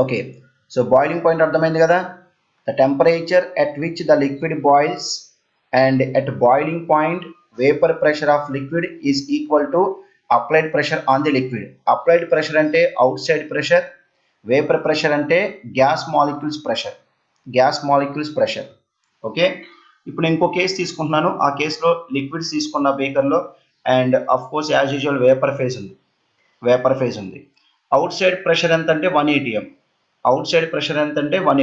Okay, so boiling point అర్థమైంది కదా. The temperature at which the liquid boils and at boiling point vapour pressure of liquid is equal to applied pressure on the liquid. Applied pressure అంటే outside pressure, vapour pressure అంటే gas molecules pressure. Okay, ఇప్పుడు ఇంకో case తీసుకుంటున్నాను. ఆ కేసులో liquids తీసుకున్న బేకర్లో and of course as usual vapour phase ఉంది. అవుట్ సైడ్ ప్రెషర్ ఎంత అంటే 1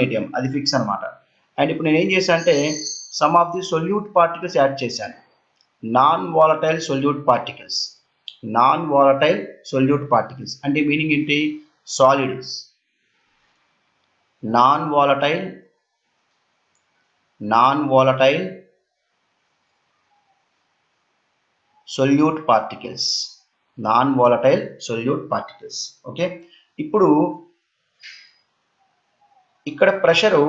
atm, అది ఫిక్స్ అనమాట. అండ్ ఇప్పుడు నేను ఏం చేశాను అంటే some of the solute particles add చేశాను. నాన్ వాలటైల్ సొల్యూట్ పార్టికల్స్ అంటే మీనింగ్ ఏంటి? Solids. Non volatile solute particles. Okay, ఇప్పుడు ఇక్కడ ప్రెషరు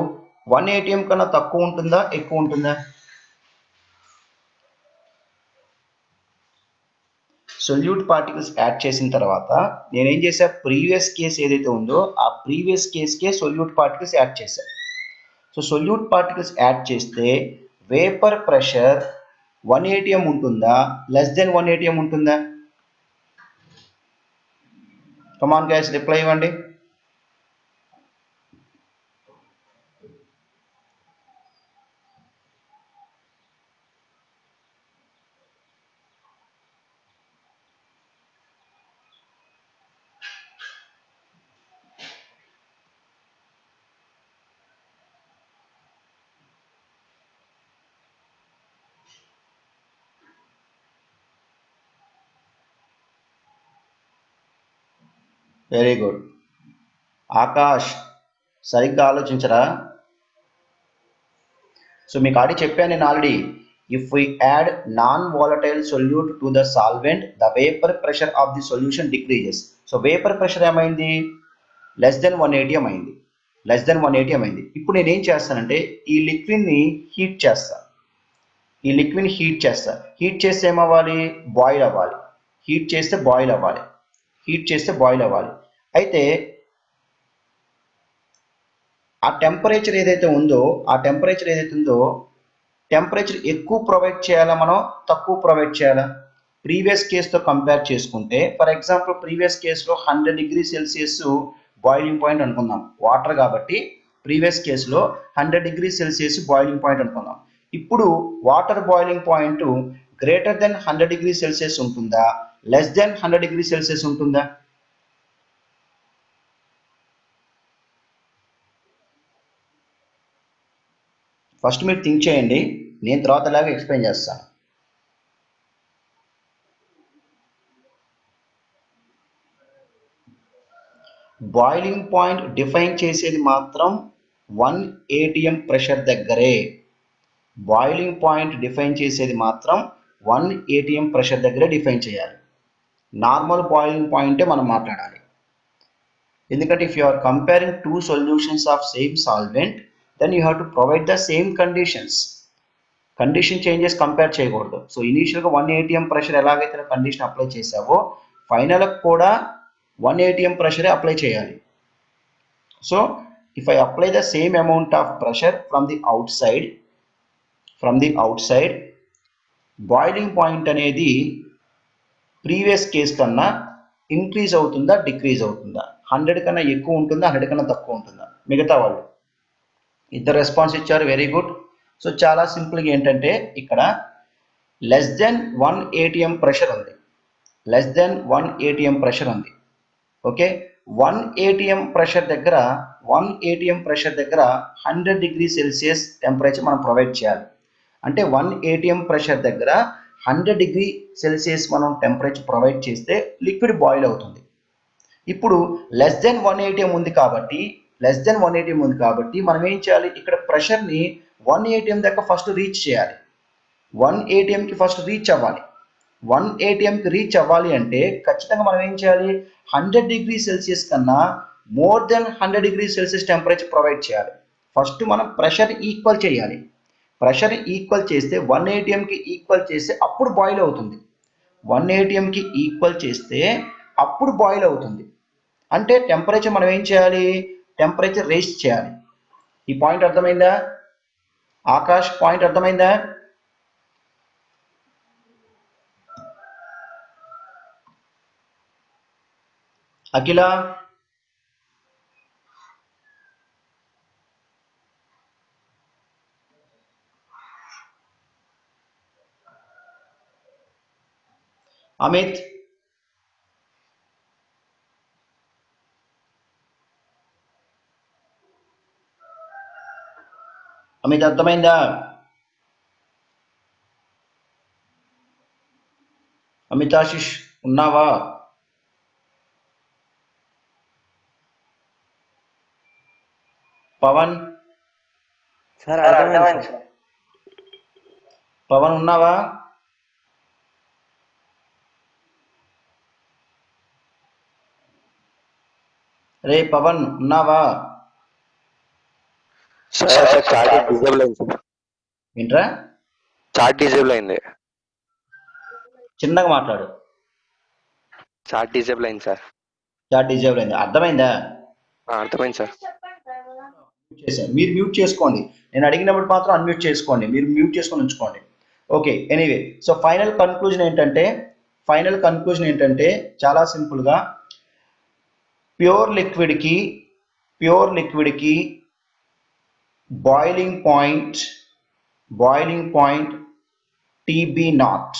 1 atm కన్నా తక్కువ ఉంటుందా, ఎక్కువ ఉంటుందా? సొల్యూట్ పార్టికల్స్ యాడ్ చేసిన తర్వాత నేనేం చేశా, ప్రీవియస్ కేస్ ఏదైతే ఉందో ఆ ప్రీవియస్ కేస్కే సొల్యూట్ పార్టికల్స్ యాడ్ చేశా. సో సొల్యూట్ పార్టికల్స్ యాడ్ చేస్తే వేపర్ ప్రెషర్ 1 atm ఉంటుందా, లెస్ దెన్ 1 atm ఉంటుందా? కమాన్ గైస్, రిప్లై ఇవ్వండి. Very good. ఆకాష్, సరిగ్గా ఆలోచించరా? సో మీకు ఆల్రెడీ చెప్పాను నేను already, if we add non volatile solute to the solvent the vapour pressure of the solution decreases. So vapour pressure ఏమైంది? Less than 1 atm అయింది. ఇప్పుడు నేను ఏం చేస్తానంటే ఈ లిక్విడ్ని హీట్ చేస్తా. హీట్ చేస్తే ఏమవ్వాలి? బాయిల్ అవ్వాలి. హీట్ చేస్తే బాయిల్ అవ్వాలి. అయితే ఆ టెంపరేచర్ ఏదైతే ఉందో టెంపరేచర్ ఎక్కువ ప్రొవైడ్ చేయాలా, మనం తక్కువ ప్రొవైడ్ చేయాలా? ప్రీవియస్ కేసుతో కంపేర్ చేసుకుంటే ఫర్ ఎగ్జాంపుల్ ప్రీవియస్ కేసులో 100 డిగ్రీ సెల్సియస్ బాయిలింగ్ పాయింట్ అనుకుందాం, వాటర్ కాబట్టి ప్రీవియస్ కేసులో 100 డిగ్రీ సెల్సియస్ బాయిలింగ్ పాయింట్ అనుకుందాం. ఇప్పుడు water boiling point greater than 100 degree Celsius ఉంటుందా, లెస్ దెన్ 100 డిగ్రీ సెల్సియస్ ఉంటుందా? ఫస్ట్ మీరు థింక్ చేయండి, నేను తర్వాత లాగా ఎక్స్ప్లెయిన్ చేస్తాను. బాయిలింగ్ పాయింట్ డిఫైన్ చేసేది మాత్రం 1 atm ప్రెషర్ దగ్గరే. డిఫైన్ చేయాలి. నార్మల్ బాయిలింగ్ పాయింటే మనం మాట్లాడాలి. ఎందుకంటే if you are comparing two solutions of same solvent then you have to provide the same condition changes compare చేయకూడదు. సో ఇనీషియల్గా 1 atm ప్రెషర్ ఎలాగైతే కండిషన్ అప్లై చేసావో ఫైనల్కి కూడా 1 atm ప్రెషరే అప్లై చేయాలి. So if I apply the same amount of pressure from the outside boiling point అనేది previous case కన్నా ఇంక్రీజ్ అవుతుందా, డిక్రీజ్ అవుతుందా? 100 కన్నా ఎక్కువ ఉంటుందా, 100 కన్నా తక్కువ ఉంటుందా? మిగతా వాళ్ళు ఇద్దరు రెస్పాన్స్ ఇచ్చారు, వెరీ గుడ్. సో చాలా సింపుల్గా ఏంటంటే ఇక్కడ లెస్ దెన్ 1 atm ప్రెషర్ ఉంది. ఓకే, 1 atm ప్రెషర్ దగ్గర 100 డిగ్రీ సెల్సియస్ టెంపరేచర్ మనం ప్రొవైడ్ చేయాలి. అంటే 1 atm ప్రెషర్ దగ్గర 100 డిగ్రీ సెల్సియస్ మనం టెంపరేచర్ ప్రొవైడ్ చేస్తే లిక్విడ్ బాయిల్ అవుతుంది. ఇప్పుడు లెస్ దెన్ 1 atm ఉంది కాబట్టి మనం ఏం చేయాలి, ఇక్కడ ప్రెషర్ని 1 atm దాకా ఫస్ట్ రీచ్ చేయాలి. 1 atmకి ఫస్ట్ రీచ్ అవ్వాలి. 1 atmకి రీచ్ అవ్వాలి అంటే ఖచ్చితంగా మనం ఏం చేయాలి, 100 డిగ్రీ సెల్సియస్ కన్నా more than 100 degree Celsius temperature provide చేయాలి. ఫస్ట్ మనం ప్రెషర్ ఈక్వల్ చేయాలి. ప్రెషర్ ఈక్వల్ చేస్తే 1 atmకి ఈక్వల్ చేస్తే అప్పుడు బాయిల్ అవుతుంది. 1 atmకి ఈక్వల్ చేస్తే అప్పుడు బాయిల్ అవుతుంది. అంటే టెంపరేచర్ మనం ఏం చేయాలి, టెంపరేచర్ రేస్ చేయాలి. ఈ పాయింట్ అర్థమైందా? ఆకాష్ పాయింట్ అర్థమైందా? అఖిల అమిత్ అమిత్ అర్థమైందా? అమితాశిష్ ఉన్నావా? పవన్ సార్ అర్థమైంది సార్. పవన్ ఉన్నావా? రే పవన్ ఉన్నావా? సార్ చార్ట్ డిజేబుల్ అయింది సార్. ఏంట్రా? చార్ట్ డిజేబుల్ అయింది. చిన్నగా మాట్లాడు. చార్ట్ డిజేబుల్ అయింది సార్. చాట్ డిజేబుల్ అయింది. అర్థమైందా? అర్థమైంది సార్. మీరు మ్యూట్ చేసుకోండి. నేను అడిగినప్పుడు మాత్రం అన్మ్యూట్ చేసుకోండి. మీరు మ్యూట్ చేసుకొని ఉంచుకోండి. Okay, anyway, so final conclusion ఏంటంటే చాలా సింపుల్గా ప్యూర్ లిక్విడ్కి boiling point TB naught.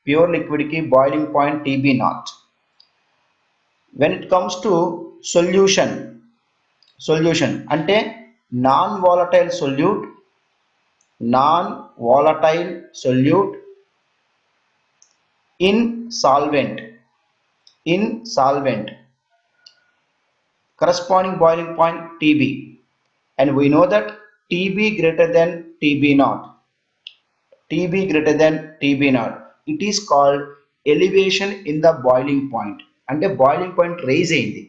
Pure లిక్విడ్కి boiling point TB naught. When it comes to solution అంటే non volatile solute in solvent corresponding boiling point TB, and we know that TB greater than TB naught. It is called elevation in the boiling point. అంటే boiling point rise అయింది.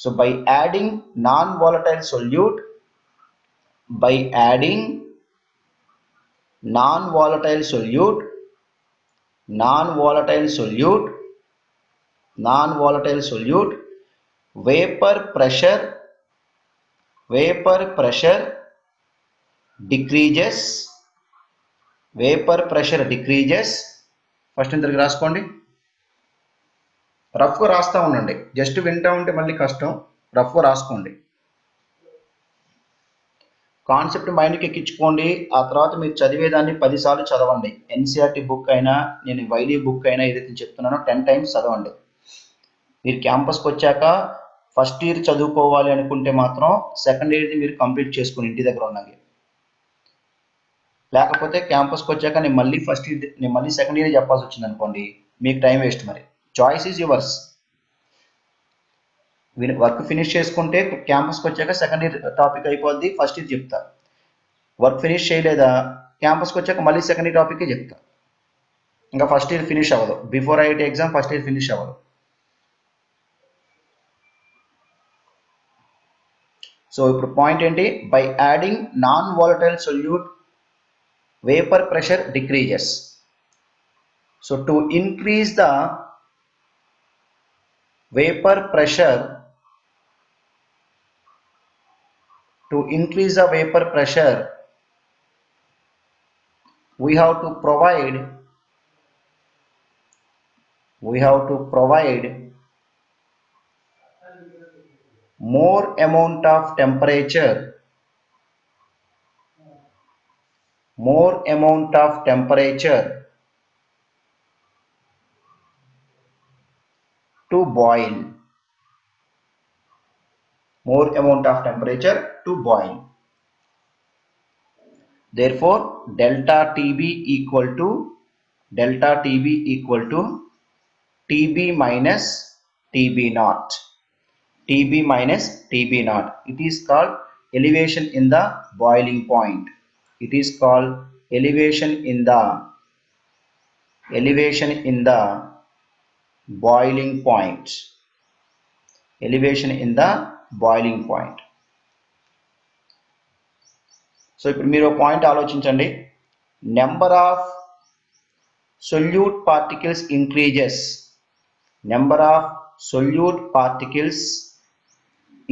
So by adding non-volatile solute, vapor pressure decreases. First ఇంతకు రాసుకోండి. రఫ్గా రాస్తూ ఉండండి. Just వింటూ ఉంటే మళ్ళీ కష్టం. రఫ్గా రాసుకోండి. కాన్సెప్ట్ మైండ్కి ఎక్కించుకోండి. ఆ తర్వాత మీరు చదివేదాన్ని 10 సార్లు చదవండి. ఎన్సీఆర్టీ బుక్ అయినా, నేను వైలీ బుక్ అయినా ఏదైతే చెప్తున్నానో 10 టైమ్స్ చదవండి. మీరు క్యాంపస్కి వచ్చాక ఫస్ట్ ఇయర్ చదువుకోవాలి అనుకుంటే మాత్రం సెకండ్ ఇయర్ది మీరు కంప్లీట్ చేసుకుని ఇంటి దగ్గర ఉన్నది. లేకపోతే క్యాంపస్కి వచ్చాక నేను మళ్ళీ సెకండ్ ఇయర్ చెప్పాల్సి వచ్చింది అనుకోండి, మీకు టైం వేస్ట్. మరి choice is yours. Work finish చేసుకుంటే క్యాంపస్కి వచ్చాక సెకండ్ ఇయర్ టాపిక్ అయిపోద్ది, ఫస్ట్ ఇయర్ చెప్తా. వర్క్ ఫినిష్ చేయలేదా, క్యాంపస్కి వచ్చాక మళ్ళీ సెకండ్ ఇయర్ టాపికే చెప్తా. ఇంకా ఫస్ట్ ఇయర్ ఫినిష్ అవ్వదు. Before IIT exam first year finish అవ్వదు. సో ఇప్పుడు పాయింట్ ఏంటి? By adding non volatile solute vapor pressure decreases. So to increase the vapor pressure, we have to provide more amount of temperature to boil. Therefore delta TB equal to TB minus TB naught. It is called elevation in the boiling point. Boiling point. So ఇప్పుడు మీరు point ఆలోచించండి. Number of solute particles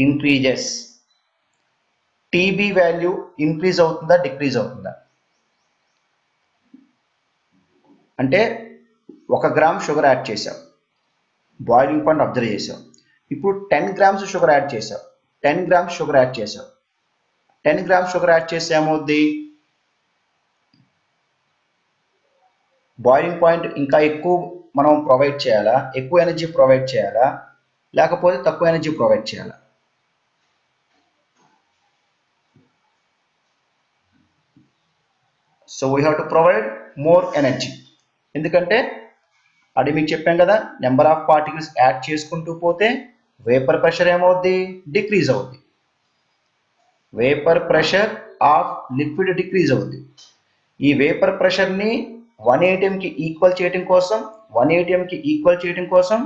increases TB value increase అవుతుందా decrease అవుతుందా? అంటే 1 gram sugar add చేసాం, boiling point observe చేసాం. ఇప్పుడు 10 grams sugar add చేసాం, 10 గ్రామ్స్ షుగర్ యాడ్ చేసాం. 10 గ్రామ్స్ షుగర్ యాడ్ చేస్తే ఏమవుద్ది? బాయిలింగ్ పాయింట్ ఇంకా ఎక్కువ మనం ప్రొవైడ్ చేయాలా, ఎక్కువ ఎనర్జీ ప్రొవైడ్ చేయాలా, లేకపోతే తక్కువ ఎనర్జీ ప్రొవైడ్ చేయాలా? So we have to provide more energy. ఎందుకంటే అది మీకు చెప్పాం కదా, నెంబర్ ఆఫ్ పార్టికల్స్ యాడ్ చేసుకుంటూ పోతే వేపర్ ప్రెషర్ ఏమవుద్ది? డిక్రీజ్ అవుద్ది. Vapour pressure of liquid decrease అవుద్ది. ఈ వేపర్ ప్రెషర్ని 1 atmకి ఈక్వల్ చేయడం కోసం, 1 atmకి ఈక్వల్ చేయడం కోసం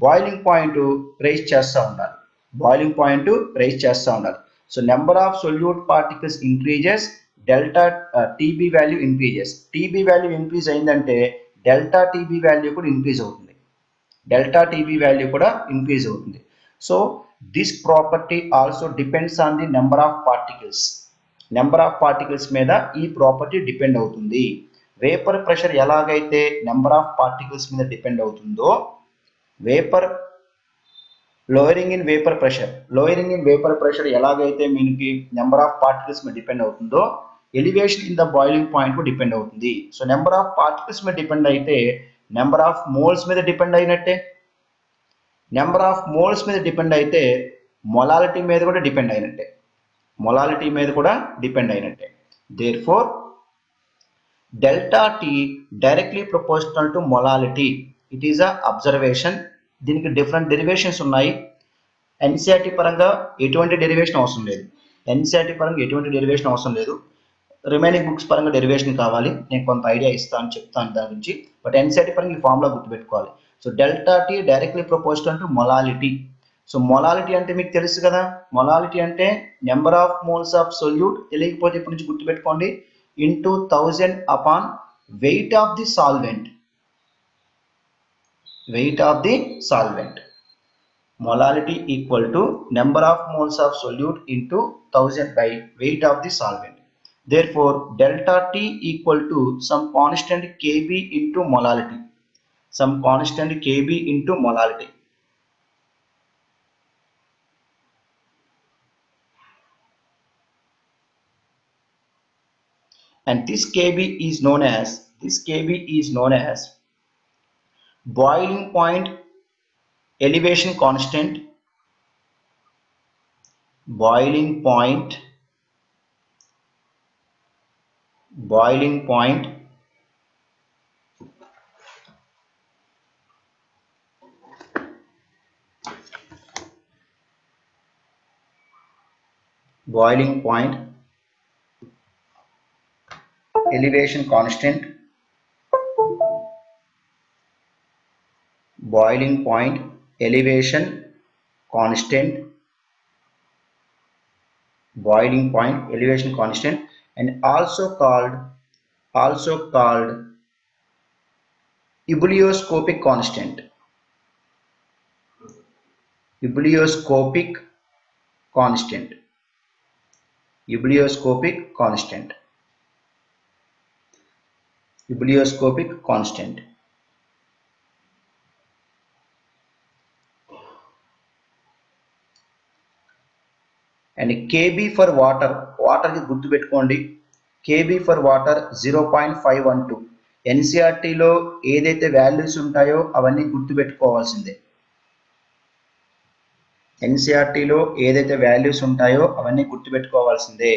బాయిలింగ్ పాయింట్ రైజ్ చేస్తూ ఉండాలి. బాయిలింగ్ పాయింట్ రైజ్ చేస్తూ ఉండాలి. So number of solute particles increases, delta TB value increases. TB value increase అయిందంటే డెల్టా టీబీ వాల్యూ కూడా ఇంక్రీజ్ అవుతుంది. డెల్టా టీబీ వాల్యూ కూడా ఇంక్రీజ్ అవుతుంది. So this property also depends on the number of particles. Number of particles మీద ఈ property depend అవుతుంది. Vapour pressure ఎలాగైతే number of particles మీద డిపెండ్ అవుతుందో, vapour lowering in vapour pressure ఎలాగైతే మనకి నెంబర్ ఆఫ్ పార్టికల్స్ మీద డిపెండ్ అవుతుందో, elevation in the boiling point కూడా డిపెండ్ అవుతుంది. సో నెంబర్ ఆఫ్ పార్టికల్స్ మీద డిపెండ్ అయితే నెంబర్ ఆఫ్ మోల్స్ మీద డిపెండ్ అయినట్టే. నెంబర్ ఆఫ్ మోల్స్ మీద డిపెండ్ అయితే మొలాలిటీ మీద కూడా డిపెండ్ అయినట్టే. మొలాలిటీ మీద కూడా డిపెండ్ అయినట్టే. Therefore delta T directly proportional to molality. It is a observation. దీనికి డిఫరెంట్ డెరివేషన్స్ ఉన్నాయి. ఎన్సీఆర్టీ పరంగా ఎటువంటి డెరివేషన్ అవసరం లేదు. రిమైనింగ్ బుక్స్ పరంగా డెరివేషన్ కావాలి, నేను కొంత ఐడియా ఇస్తాను, చెప్తాను దాని గురించి. బట్ ఎన్సీఆర్టీ పరంగా ఈ ఫార్ములా గుర్తుపెట్టుకోవాలి. So delta T directly proportional to molality. So molality అంటే మీకు తెలుసు కదా, మొలాలిటీ అంటే number of moles of solute, తెలియకపోతే ఇప్పటి నుంచి గుర్తుపెట్టుకోండి, into 1000 upon weight of the solvent. Weight of the solvent. Molality equal to number of moles of solute into 1000 by weight of the solvent. Therefore, delta T equal to some constant Kb into molality. Some constant Kb into molality. And this Kb is known as boiling point elevation constant. Boiling point elevation constant. Boiling point elevation constant. Boiling point elevation constant, and also called ebullioscopic constant. Ebullioscopic constant. Ebullioscopic constant. Ebullioscopic constant. And Kb for water. Water కి గుర్తు పెట్టుకోండి. Kb for water 0.512. ఎన్సీఆర్టీలో ఏదైతే values ఉంటాయో అవన్నీ గుర్తు పెట్టుకోవాల్సిందే. ఎన్సీఆర్టీలో ఏదైతే values ఉంటాయో అవన్నీ గుర్తు పెట్టుకోవాల్సిందే.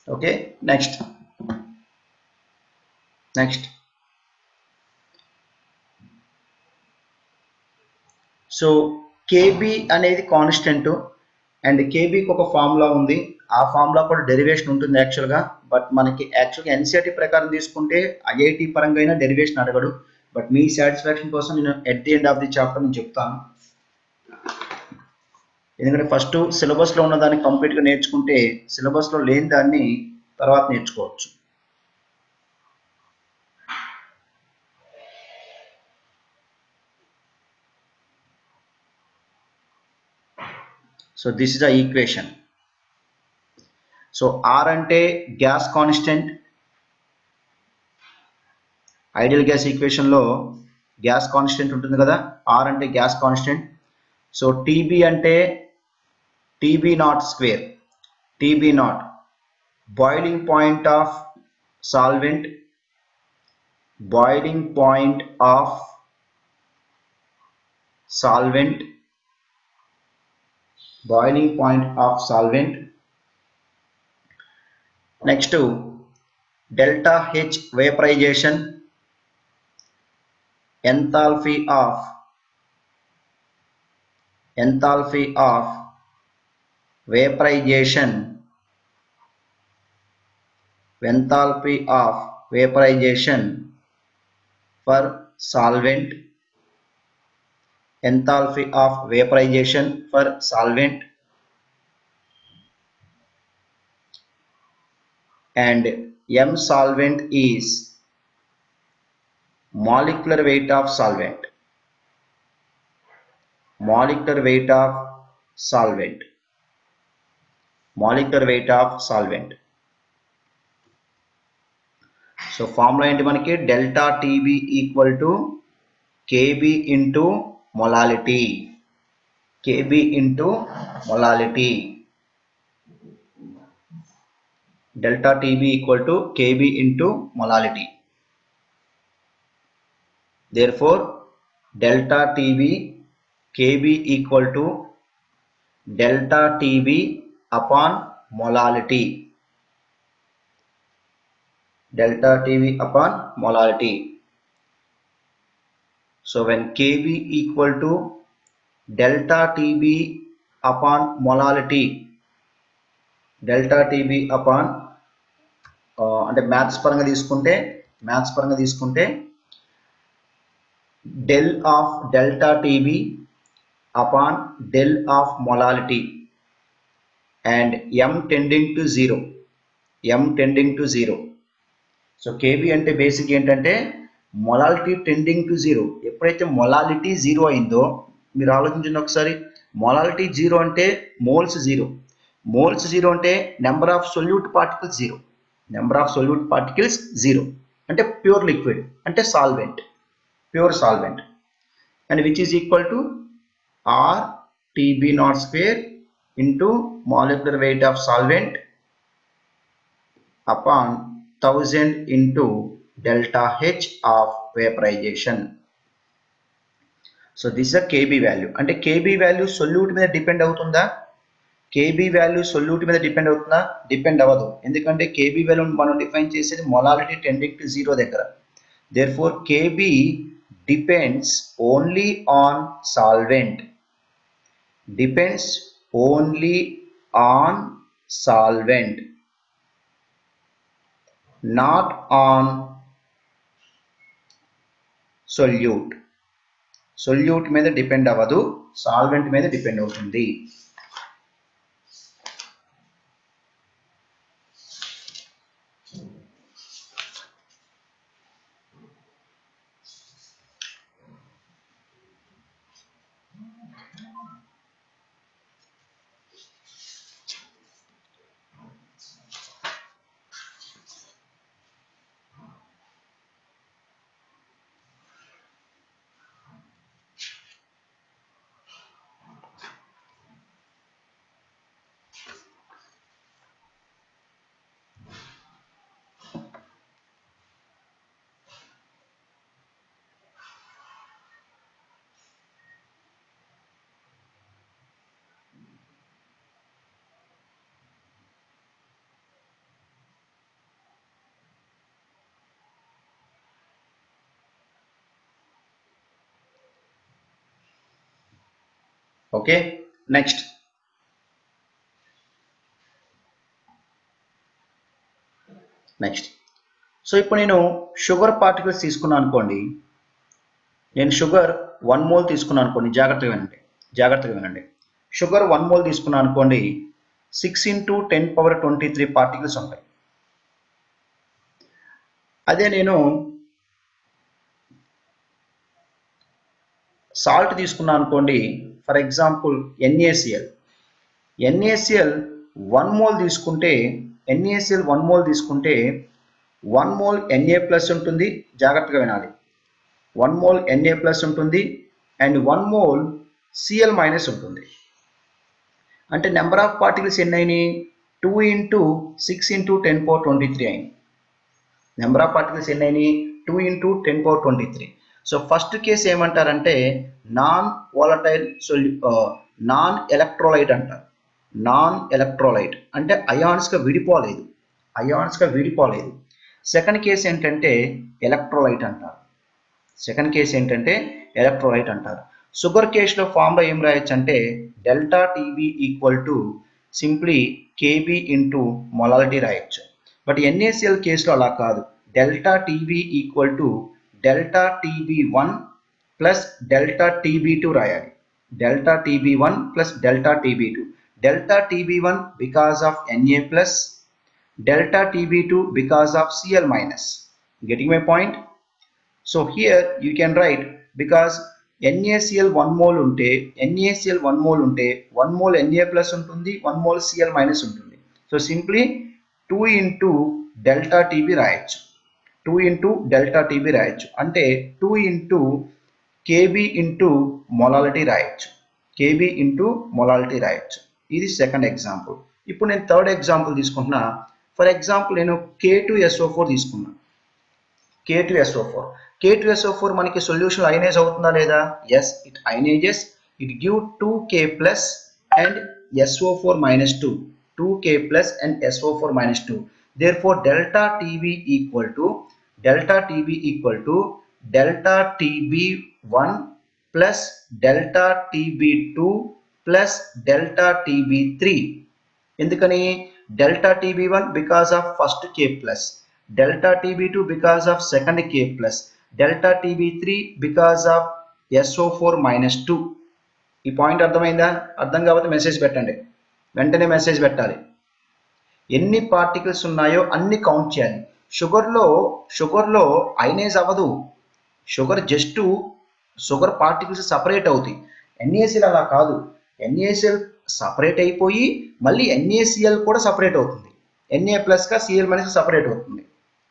Okay, next next so KB అనేది కాన్స్టెంట్ అండ్ కేబీకి ఒక ఫార్ములా ఉంది. ఆ ఫార్ములా కూడా డెరివేషన్ ఉంటుంది యాక్చువల్గా. బట్ మనకి యాక్చువల్గా ఎన్సీఆర్టీ ప్రకారం తీసుకుంటే ఐఐటి పరంగా అయినా డెరివేషన్ అడగడు. బట్ మీ సాటిస్ఫాక్షన్ కోసం నేను at the end of the chapter నేను చెప్తాను. ఎందుకంటే ఫస్ట్ సిలబస్లో ఉన్న దాన్ని కంప్లీట్గా నేర్చుకుంటే సిలబస్లో లేని దాన్ని తర్వాత నేర్చుకోవచ్చు. So this is the equation. So R అంటే గ్యాస్ కాన్స్టెంట్. ఐడియల్ గ్యాస్ ఈక్వేషన్లో గ్యాస్ కాన్స్టెంట్ ఉంటుంది కదా, ఆర్ అంటే గ్యాస్ కాన్స్టెంట్. సో టీబీ అంటే TB naught square. TB naught boiling point of solvent. Boiling point of solvent. Boiling point of solvent. Next delta H vaporization. Enthalpy of vaporization. Enthalpy of vaporization for solvent. Enthalpy of vaporization for solvent. And M solvent is molecular weight of solvent. Molecular weight of solvent. Molecular weight of solvent. So formula ఏంటి మనకి? Delta TB equal to KB into molality. KB into molality. Delta TB equal to KB into molality. therefore delta TB KB equal to delta TB upon molality. Delta TB upon molality. So when KB equal to delta TB upon molality, delta TB upon అంటే maths పరంగా తీసుకుంటే del of delta TB upon del of molality and m tending to 0. So KB అంటే basic ఏంటంటే molality tending to 0. ఎప్పుడైతే molality 0 అయిందో, మీరు ఆలోచించండి ఒకసారి. మొలాలిటీ 0 అంటే మోల్స్ 0. మోల్స్ 0 అంటే number of solute particles 0. Number of solute particles 0 అంటే ప్యూర్ లిక్విడ్, అంటే solvent, pure solvent. And which is equal to R TB naught square into molecular weight of solvent upon 1000 into delta H of vaporization. So this is a KB value. అంటే KB value solute మీద depend అవుతుందా? KB value solute మీద depend అవుతుందా? Depend అవ్వదు. ఎందుకంటే KB value మనం define చేసేది molality tending to 0 దగ్గర. therefore KB depends only on solvent. Depends only on solvent, not on solute. Solute మీద డిపెండ్ అవ్వదు, సాల్వెంట్ మీద డిపెండ్ అవుతుంది. ఓకే, నెక్స్ట్ సో ఇప్పుడు నేను షుగర్ పార్టికల్స్ తీసుకున్నాను అనుకోండి. నేను షుగర్ 1 మోల్ తీసుకున్నాను అనుకోండి. జాగ్రత్తగా వినండి. షుగర్ 1 మోల్ తీసుకున్నాను అనుకోండి. 6 × 10⁻23 పార్టికల్స్ ఉంటాయి. అదే నేను సాల్ట్ తీసుకున్నాను అనుకోండి. ఫర్ ఎగ్జాంపుల్ NaCl 1 మోల్ తీసుకుంటే 1 మోల్ Na+ ఉంటుంది. జాగ్రత్తగా వినాలి. 1 మోల్ Na+ ఉంటుంది అండ్ 1 మోల్ Cl- ఉంటుంది. అంటే నెంబర్ ఆఫ్ పార్టికల్స్ ఎన్ని అయినాయి? 2 × 6 × 10⁻23 అయింది. నెంబర్ ఆఫ్ పార్టికల్స్ ఎన్ని అయినాయి? 2 × 10⁻23. సో ఫస్ట్ కేసు ఏమంటారంటే నాన్ ఎలక్ట్రోలైట్ అంటారు. నాన్ ఎలక్ట్రోలైట్ అంటే అయాన్స్గా విడిపోలేదు. సెకండ్ కేసు ఏంటంటే ఎలక్ట్రోలైట్ అంటారు. షుగర్ కేసులో ఫార్ములా ఏం రాయొచ్చు అంటే ΔTB సింప్లీ KB × మొలాలిటీ రాయొచ్చు. బట్ NaCl కేసులో అలా కాదు. ΔTB ΔTB1 ప్లస్ ΔTB2 రాయాలి. ΔTB1 plus ΔTB2. ΔTB1 because of Na+, ΔTB2 because of Cl-. Getting my point? So here you can write because NaCl 1 mole ఉంటే 1 mole Na+ ఉంటుంది, 1 mole Cl- ఉంటుంది. So simply 2 × ΔTB రాయొచ్చు. అంటే 2 × KB × molality రాయొచ్చు. ఇది second example. ఇప్పుడు నేను third example తీసుకుంటున్నా. ఫర్ ఎగ్జాంపుల్ నేను K2SO4 తీసుకున్నా. K2SO4 మనకి సొల్యూషన్ అయనైజ్ అవుతుందా లేదా? Yes, it ionizes. It give 2K+ and SO4 -2. 2K+ and SO4 -2. Therefore ΔTB ΔTB1 plus ΔTB2 plus ΔTB3. ఎందుకని? ΔTB1 because of first K+, ΔTB2 because of second K+, ΔTB3 because of SO4 -2. ఈ point అర్థమైందా? అర్థం కాకపోతే message పెట్టండి, వెంటనే message పెట్టాలి. ఎన్ని particles ఉన్నాయో అన్ని కౌంట్ చేయాలి. షుగర్లో అయనైజ్ అవ్వదు. షుగర్ పార్టికల్స్ సపరేట్ అవుతాయి. NaCl అలా కాదు. NaCl సపరేట్ అయిపోయి మళ్ళీ NaCl కూడా సపరేట్ అవుతుంది. Na+ గా Cl- సపరేట్ అవుతుంది.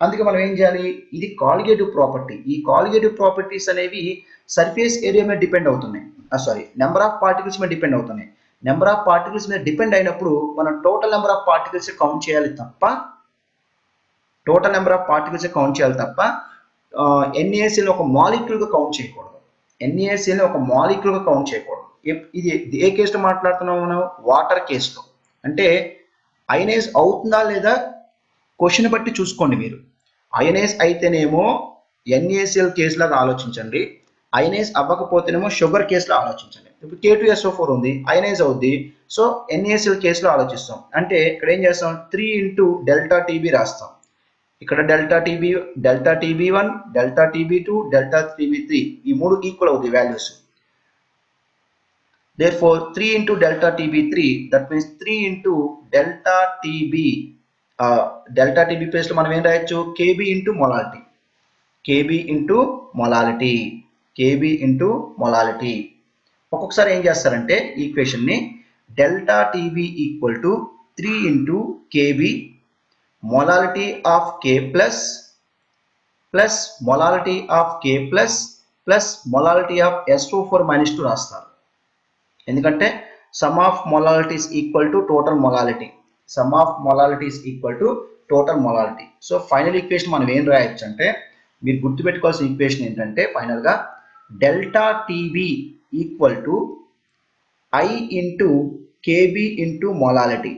అందుకే మనం ఏం చేయాలి? ఇది కాలిగేటివ్ ప్రాపర్టీ. ఈ కాలిగేటివ్ ప్రాపర్టీస్ అనేవి సర్ఫేస్ ఏరియా మీద డిపెండ్ అవుతున్నాయి. నెంబర్ ఆఫ్ పార్టికల్స్ మీద డిపెండ్ అవుతున్నాయి. నెంబర్ ఆఫ్ పార్టికల్స్ మీద డిపెండ్ అయినప్పుడు మనం total number of particles count చేయాలి తప్ప NaCl ఒక మాలిక్యూల్గా కౌంట్ చేయకూడదు. ఇది ఏ కేసులో మాట్లాడుతున్నాం మనం? వాటర్ కేసులో. అంటే అయనైజ్ అవుతుందా లేదా క్వశ్చన్ బట్టి చూసుకోండి మీరు. అయనైజ్ అయితేనేమో NaCl కేసులాగా ఆలోచించండి. అయనైజ్ అవ్వకపోతేనేమో షుగర్ కేసులో ఆలోచించండి. ఇప్పుడు K2SO4 ఉంది, అయనైజ్ అవుద్ది. సో NaCl కేసులో ఆలోచిస్తాం. అంటే ఇక్కడ ఏం చేస్తాం? 3 × ΔTB రాస్తాం. ఇక్కడ ΔTB1, ΔTB2, ΔTB3 ఈ 3 ఈక్వల్ అవుతాయి values. Therefore 3 × ΔTB3, that means 3 × ΔTB. ΔTB place లో మనం ఏం రాయొచ్చు? KB × molality. ఒక్కొక్కసారి ఏం చేస్తారంటే ఈక్వేషన్ ని ΔTB = 3 × KB molality of K+ plus molality of K+ plus molality of SO4 -2 రాస్తారు. ఎందుకంటే sum of molalities equal to total molality. So final equation మనం ఏం రాయొచ్చు అంటే, మీరు గుర్తుపెట్టుకోవాల్సిన ఈక్వేషన్ ఏంటంటే ఫైనల్గా ΔTB = I × KB × మొలాలిటీ.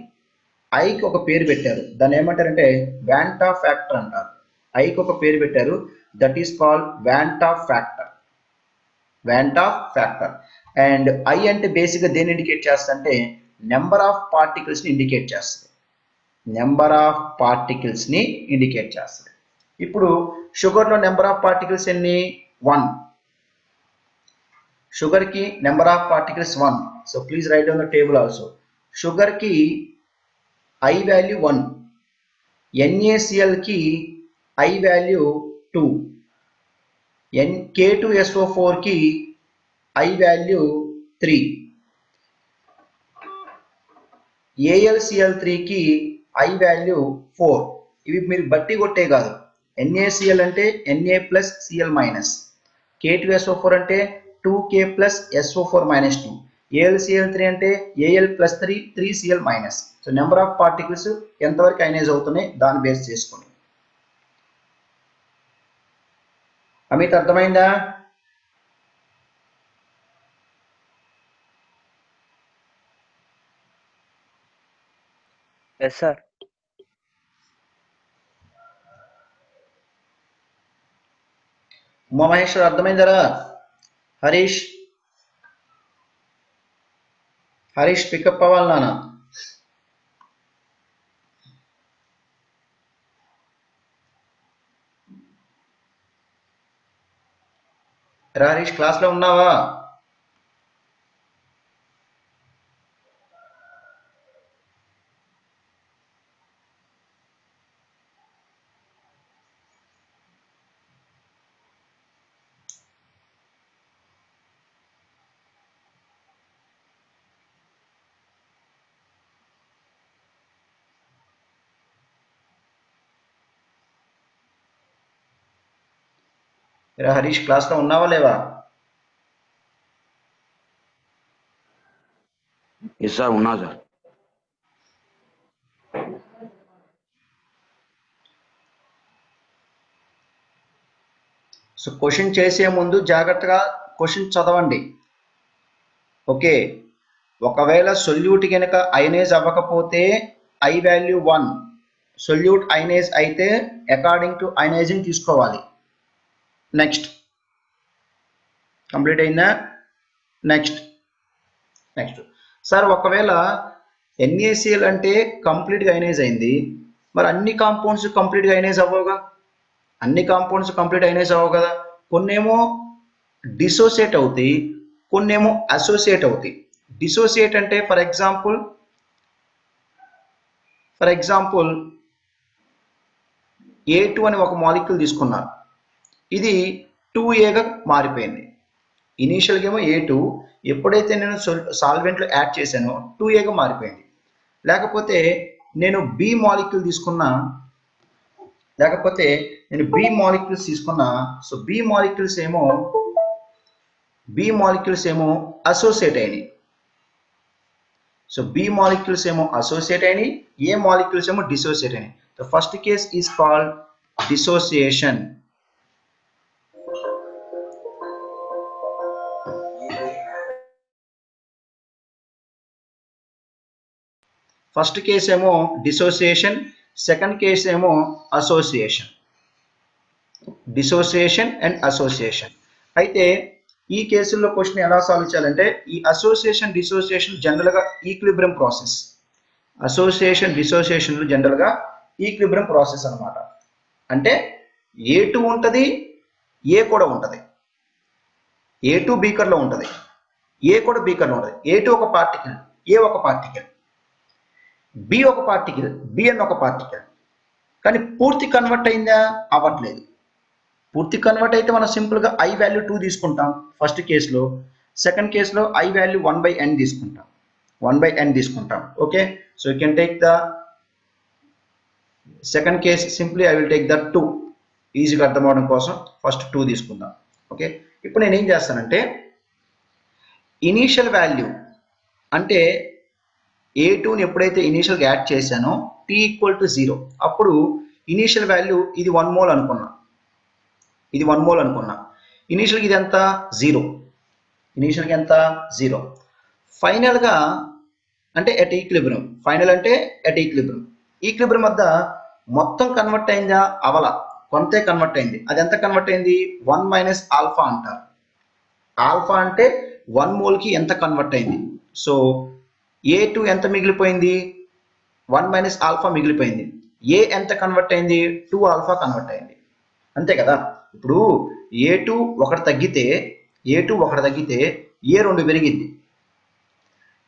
ఐకి ఒక పేరు పెట్టారు, దాన్ని ఏమంటారంటే వ్యాంటా ఫ్యాక్టర్ అంటారు. ఐకి ఒక పేరు పెట్టారు, that is called van't factor. And i అంటే బేసిక్గా దేన్ని ఇండికేట్ చేస్తుంటే నెంబర్ ఆఫ్ పార్టికల్స్ని ఇండికేట్ చేస్తుంది. నెంబర్ ఆఫ్ పార్టికల్స్ని ఇండికేట్ చేస్తుంది. ఇప్పుడు షుగర్లో నెంబర్ ఆఫ్ పార్టికల్స్ ఎన్ని? 1. షుగర్కి number of particles 1. So please write on the table also. షుగర్కి ఐ వాల్యూ 1, NaClకి ఐ వాల్యూ 2, K2SO4కి ఐ వాల్యూ 3, AlCl3కి ఐ వాల్యూ 4. ఇవి మీరు బట్టి కొట్టే కాదు. NaCl అంటే Na plus Cl minus, K2SO4 అంటే 2K plus SO4 minus 2, AlCl3 అంటే Al plus 3 3Cl minus. So number of particles ఎంతవరకు అయనైజ్ అవుతున్నాయి దాన్ని బేస్ చేసుకొని. అమిత్ అర్థమైందా? Yes sir. ఉమామహేశ్వర్ అర్థమైందరా? హరీష్ పికప్ అవ్వాలి నాన్న. హరీష్ క్లాస్లో ఉన్నావా? హరీష్ క్లాస్లో ఉన్నావా లేవా? ఎస్ సార్, ఉన్నా సార్. సో క్వశ్చన్ చేసే ముందు జాగ్రత్తగా క్వశ్చన్ చదవండి. ఓకే, ఒకవేళ సొల్యూట్ కనుక అయనైజ్ అవ్వకపోతే ఐ వాల్యూ 1, సొల్యూట్ అయనైజ్ అయితే అకార్డింగ్ టు అయనైజింగ్ తీసుకోవాలి. నెక్స్ట్ కంప్లీట్ అయిందా? నెక్స్ట్ సార్ ఒకవేళ NaCl అంటే కంప్లీట్గా అయనైజ్ అయింది, మరి అన్ని కాంపౌండ్స్ కంప్లీట్గా అయనైజ్ అవ్వవుగా? అన్ని కాంపౌండ్స్ కంప్లీట్ అయనైజ్ అవ్వవు కదా. కొన్నేమో డిసోసియేట్ అవుతాయి, కొన్నేమో అసోసియేట్ అవుతాయి. డిసోసియేట్ అంటే ఫర్ ఎగ్జాంపుల్ A2 అని ఒక మాలిక్యూల్ తీసుకున్నారు, ఇది 2Aగా మారిపోయింది. ఇనీషియల్గా ఏమో A2, ఎప్పుడైతే నేను సాల్వెంట్లో యాడ్ చేశానో 2Aగా మారిపోయింది. లేకపోతే నేను B మాలిక్యూల్స్ తీసుకున్నా, సో B మాలిక్యూల్స్ ఏమో అసోసియేట్ అయినాయి. సో B మాలిక్యూల్స్ ఏమో అసోసియేట్ అయినాయి, A మాలిక్యూల్స్ ఏమో డిసోసియేట్ అయినాయి. The first case is called dissociation. First case ఏమో డిసోసియేషన్, సెకండ్ కేస్ ఏమో అసోసియేషన్. Dissociation and association. అయితే ఈ కేసుల్లో క్వశ్చన్ ఎలా సాల్వ్ చేయాలంటే, ఈ అసోసియేషన్ డిసోసియేషన్ జనరల్గా ఈక్విలిబ్రియం ప్రాసెస్. డిసోసియేషన్లు జనరల్గా ఈక్విలిబ్రియం ప్రాసెస్ అనమాట. అంటే A2 ఉంటుంది, A కూడా ఉంటుంది. A2 బీకర్లో ఉంటుంది, A కూడా బీకర్లో ఉంటుంది. A2 ఒక పార్టికల్, A ఒక పార్టికల్, B ఒక పార్టికల్, Bn ఒక పార్టికల్. కానీ పూర్తి కన్వర్ట్ అయిందా? అవ్వట్లేదు. పూర్తి కన్వర్ట్ అయితే మనం సింపుల్గా ఐ వాల్యూ 2 తీసుకుంటాం ఫస్ట్ కేసులో. సెకండ్ కేసులో ఐ వాల్యూ 1/n తీసుకుంటాం. Okay, so you can take the second case. Simply I will take the 2. ఈజీగా అర్థం అవడం కోసం ఫస్ట్ 2 తీసుకుందాం. ఓకే, ఇప్పుడు నేను ఏం చేస్తానంటే, ఇనీషియల్ వాల్యూ అంటే A2ని ఎప్పుడైతే ఇనీషియల్గా యాడ్ చేశానో T = 0, అప్పుడు ఇనీషియల్ వాల్యూ ఇది 1 మోల్ అనుకున్నా. ఇనీషియల్గా ఇది ఎంత? 0. ఇనీషియల్గా ఎంత? 0. ఫైనల్గా అంటే ఎట్ ఈక్విలిబ్రియం. ఫైనల్ అంటే ఎట్ ఈక్విలిబ్రియం. ఈక్విలిబ్రియం వద్ద మొత్తం కన్వర్ట్ అయిందా? అవల, కొంతే కన్వర్ట్ అయింది. అది ఎంత కన్వర్ట్ అయింది? 1 - ఆల్ఫా అంటారు. ఆల్ఫా అంటే 1 మోల్కి ఎంత కన్వర్ట్ అయింది. సో A2 ఎంత మిగిలిపోయింది, 1 మైనస్ ఆల్ఫా మిగిలిపోయింది. ఏ ఎంత కన్వర్ట్ అయింది, 2 ఆల్ఫా కన్వర్ట్ అయింది. అంతే కదా. ఇప్పుడు A2 ఒకటి తగ్గితే A2 పెరిగిద్ది.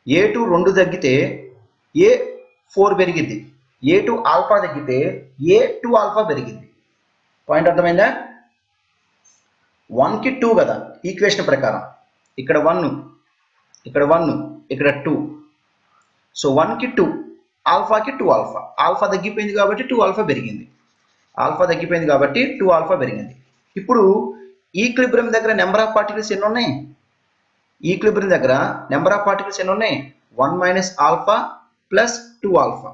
A2 2 తగ్గితే A4 పెరిగిద్ది. A2 ఆల్ఫా తగ్గితే A2 ఆల్ఫా పెరిగిద్ది. పాయింట్ అర్థమైందా? 1కి 2 కదా ఈక్వేషన్ ప్రకారం. ఇక్కడ 1, ఇక్కడ 2. సో 1కి 2, ఆల్ఫాకి 2 ఆల్ఫా. ఆల్ఫా తగ్గిపోయింది కాబట్టి 2 ఆల్ఫా పెరిగింది. ఇప్పుడు ఈక్విలిబ్రియం దగ్గర నెంబర్ ఆఫ్ పార్టికల్స్ ఎన్ని ఉన్నాయి? 1 minus alpha plus 2 alpha.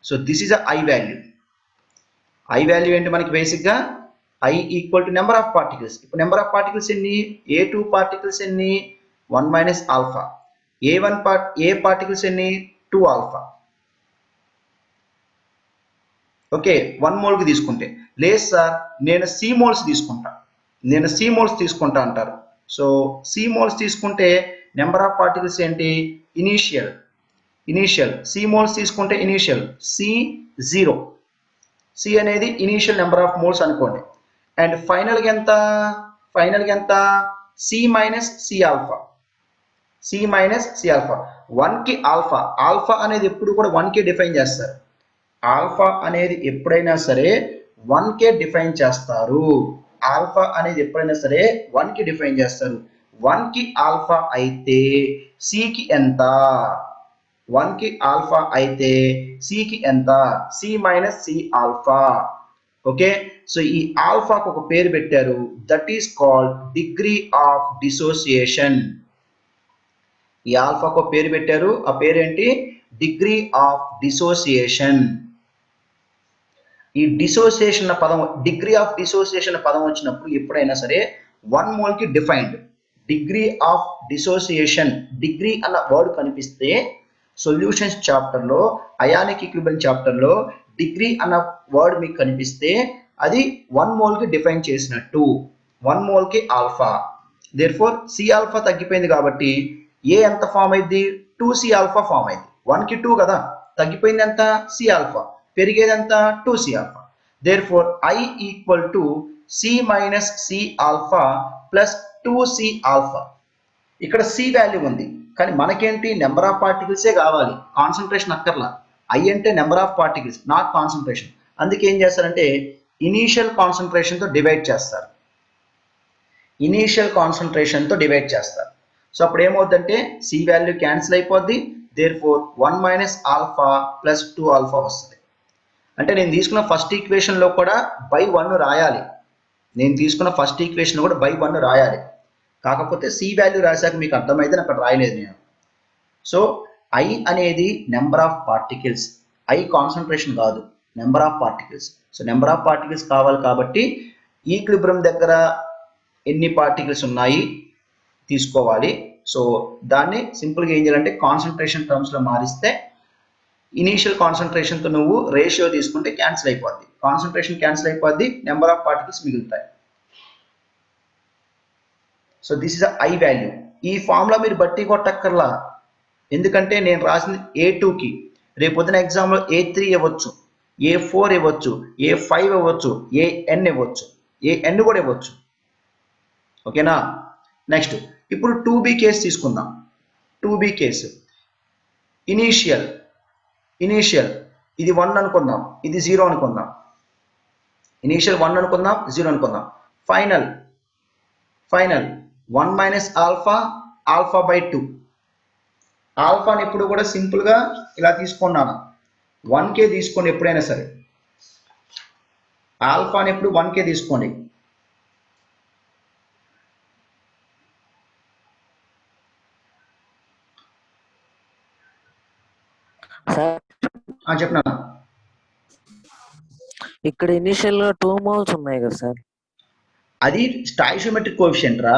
So this is a I value. I value ఏంటి మనకి బేసిక్గా? I equal to number of particles. ఇప్పుడు నెంబర్ ఆఫ్ పార్టికల్స్ ఎన్ని? A2 పార్టికల్స్ ఎన్ని? 1 మైనస్ ఆల్ఫా. ఏ పార్టికల్స్ ఎన్ని? 2 ఆల్ఫా. ఓకే, 1 మోల్కి తీసుకుంటే. లేదు సార్, నేను సి మోల్స్ తీసుకుంటా అంటారు. సో సి మోల్స్ తీసుకుంటే నెంబర్ ఆఫ్ పార్టికల్స్ ఏంటి? ఇనీషియల్. సి మోల్స్ తీసుకుంటే ఇనీషియల్ C0. సి అనేది ఇనీషియల్ నెంబర్ ఆఫ్ మోల్స్ అనుకోండి. అండ్ ఫైనల్గా ఎంత? C minus C alpha. 1కి ఆల్ఫా అనేది ఎప్పుడు కూడా 1కే డిఫైన్ చేస్తారు. ఆల్ఫా అనేది ఎప్పుడైనా సరే 1కే డిఫైన్ చేస్తారు. 1కి ఆల్ఫా అయితే సికి ఎంత? 1కి ఆల్ఫా అయితే సికి ఎంత? C minus C alpha. Okay, so ఈ ఆల్ఫాకు ఒక పేరు పెట్టారు, that is called degree of dissociation. ఈ ఆల్ఫాకు ఒక పేరు పెట్టారు, ఆ పేరేంటి? Degree of dissociation. ఈ డిసోసియేషన్ పదం, డిగ్రీ ఆఫ్ డిసోసియేషన్ పదం వచ్చినప్పుడు ఎప్పుడైనా సరే 1 మోల్కి defined. Degree of dissociation, degree అన్న వర్డ్ కనిపిస్తే సొల్యూషన్స్ చాప్టర్లో, అయానిక్ ఈక్విలిబ్రియం చాప్టర్లో డిగ్రీ అన్న వర్డ్ మీకు కనిపిస్తే అది 1 మోల్కి డిఫైన్ చేసినట్టు. 1 మోల్కి ఆల్ఫా. దేర్ఫోర్ సి ఆల్ఫా తగ్గిపోయింది కాబట్టి ఏ ఎంత ఫామ్ అయింది? 2C ఆల్ఫా ఫామ్ అయింది. 1కి 2 కదా, తగ్గిపోయింది ఎంత? C alpha. పెరిగేది ఎంత? 2C alpha. Therefore I equal to C minus C alpha plus 2C alpha. ఇక్కడ సి వాల్యూ ఉంది, కానీ మనకేంటి? నెంబర్ ఆఫ్ పార్టికల్సే కావాలి, కాన్సన్ట్రేషన్ అక్కర్లా. ఐ అంటే number of particles, not concentration. అందుకే ఏం చేస్తారంటే ఇనీషియల్ కాన్సన్ట్రేషన్తో డివైడ్ చేస్తారు. సో అప్పుడు ఏమవుతుందంటే సి వాల్యూ క్యాన్సిల్ అయిపోద్ది. Therefore 1 minus alpha plus 2 alpha వస్తుంది. అంటే నేను తీసుకున్న ఫస్ట్ ఈక్వేషన్లో కూడా బై 1 రాయాలి. కాకపోతే సి వాల్యూ రాశాక మీకు అర్థమైతే అక్కడ రాయలేదు నేను. సో ఐ అనేది number of particles. I concentration కాదు, number of particles. So number of particles కావాలి కాబట్టి ఈక్విలిబ్రియం దగ్గర ఎన్ని పార్టికల్స్ ఉన్నాయి తీసుకోవాలి. సో దాన్ని సింపుల్గా ఏం చేయాలంటే కాన్సన్ట్రేషన్ టర్మ్స్లో మారిస్తే ఇనీషియల్ కాన్సన్ట్రేషన్తో నువ్వు రేషియో తీసుకుంటే క్యాన్సిల్ అయిపోద్ది, నెంబర్ ఆఫ్ పార్టికల్స్ మిగులుతాయి. So this is I value. ఈ ఫార్ములా మీరు బట్టి కొట్టక్కర్లా, ఎందుకంటే నేను రాసింది A2కి. రేపొద్దున ఎగ్జామ్లో A3 ఇవ్వచ్చు, A4 ఇవ్వచ్చు, A5 ఇవ్వచ్చు, AN ఇవ్వచ్చు, AN కూడా ఇవ్వచ్చు. ఓకేనా? నెక్స్ట్ ఇప్పుడు 2B కేసు తీసుకుందాం. 2B కేసు ఇనీషియల్ ఇది 1 అనుకుందాం, ఇది 0 అనుకుందాం. ఇనీషియల్ 1 అనుకుందాం, 0 అనుకుందాం. Final 1 minus alpha by 2. ఆల్ఫాని ఎప్పుడు కూడా సింపుల్గా ఇలా తీసుకున్నాను, 1K తీసుకోండి. ఎప్పుడైనా సరే ఆల్ఫాని ఎప్పుడు 1K తీసుకోండి. చెప్పినా ఇక్కడ ఇనిషియల్ గా 2 మోల్స్ ఉన్నాయి కదా సార్, అది స్టాయిషియోమెట్రిక్ కోఎఫిషియంట్ రా.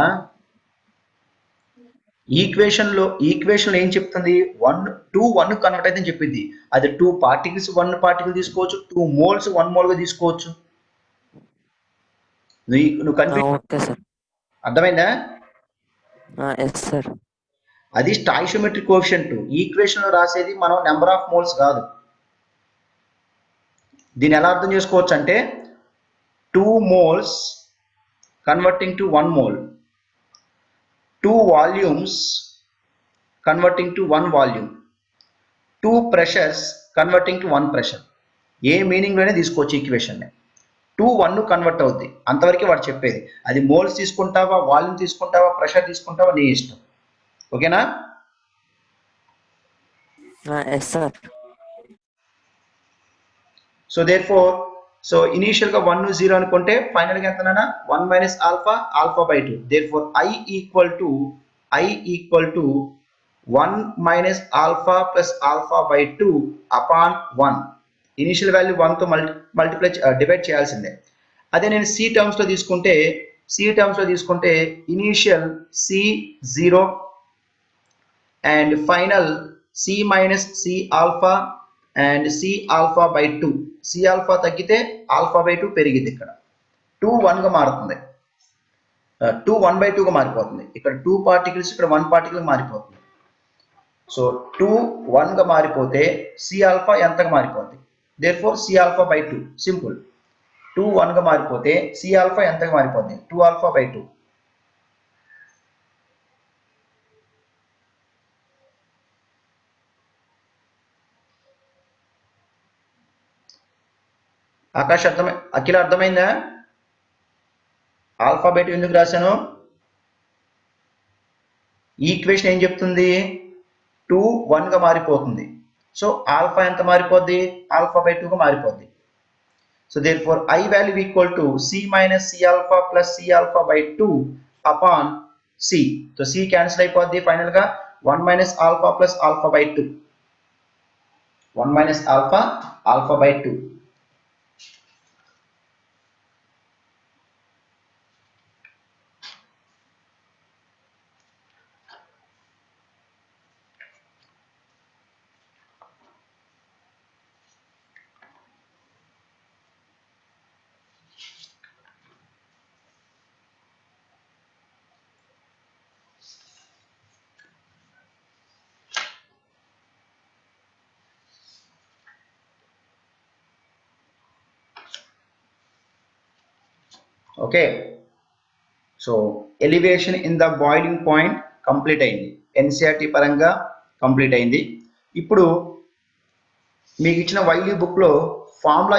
ఈక్వేషన్ ఏం చెప్తుంది? 1 కన్వర్ట్ అయితే చెప్పింది. అది 2 పార్టికల్స్ 1 పార్టికల్ తీసుకోవచ్చు, 2 మోల్స్ 1 మోల్గా తీసుకోవచ్చు. నువ్వు ఓకే సార్, అర్థమైందా? Yes sir. అది స్టాయిషోమెట్రిక్ కోఎఫిషియంట్. ఈక్వేషన్లో రాసేది మనం నెంబర్ ఆఫ్ మోల్స్ కాదు. దీన్ని ఎలా అర్థం చేసుకోవచ్చు అంటే 2 moles converting to 1 mole, 2 volumes converting to 1 volume, 2 pressures converting to 1 pressure. ఏ మీనింగ్లోనే తీసుకోవచ్చు ఈక్వేషన్ని. 2 1 కన్వర్ట్ అవుద్ది, అంతవరకు వాడు చెప్పేది. అది మోల్స్ తీసుకుంటావా, వాల్యూమ్ తీసుకుంటావా, ప్రెషర్ తీసుకుంటావా, నీ ఇష్టం. ఓకేనా? Yes sir. So therefore, so ఇనీషియల్గా 1 0 అనుకుంటే ఫైనల్గా ఎంతనా 1 minus alpha, alpha by 2. Therefore i equal to 1 minus alpha plus alpha by 2 upon 1. Initial value 1తో మల్టిప్లై డివైడ్ చేయాల్సిందే. అదే నేను సి టర్మ్స్లో తీసుకుంటే initial C 0 and final C minus C alpha and C alpha by 2. C alpha తగ్గితే alpha by 2 పెరిగింది. ఇక్కడ 2 1గా మారుతుంది, 2 1 బై 2గా మారిపోతుంది. ఇక్కడ 2 పార్టికల్స్, ఇక్కడ 1 పార్టికల్ మారిపోతుంది. సో 2 1గా మారిపోతే సి ఆల్ఫా ఎంతగా మారిపోతుంది? Therefore C alpha by 2. Simple. 2 1గా మారిపోతే సి ఆల్ఫా ఎంతగా మారిపోతుంది? 2 ఆల్ఫా బై 2. ఆకాష్ అఖిల అర్థమైందా? ఆల్ఫాబెట్ ఎందుకు రాశాను? ఈక్వేషన్ ఏం చెప్తుంది? 2 1గా మారిపోతుంది. సో ఆల్ఫా ఎంత మారిపోద్ది? ఆల్ఫా బై 2గా మారిపోద్ది. So therefore I value equal to C minus C alpha plus C alpha by 2 upon C. So C cancel అయిపోద్ది. ఫైనల్గా 1 minus alpha plus alpha by 2, 1 minus alpha, alpha by 2. Okay, so elevation in the boiling point complete అయింది. NCERT పరంగా complete అయింది. ఇప్పుడు మీకు ఇచ్చిన వైల్యూ బుక్లో formula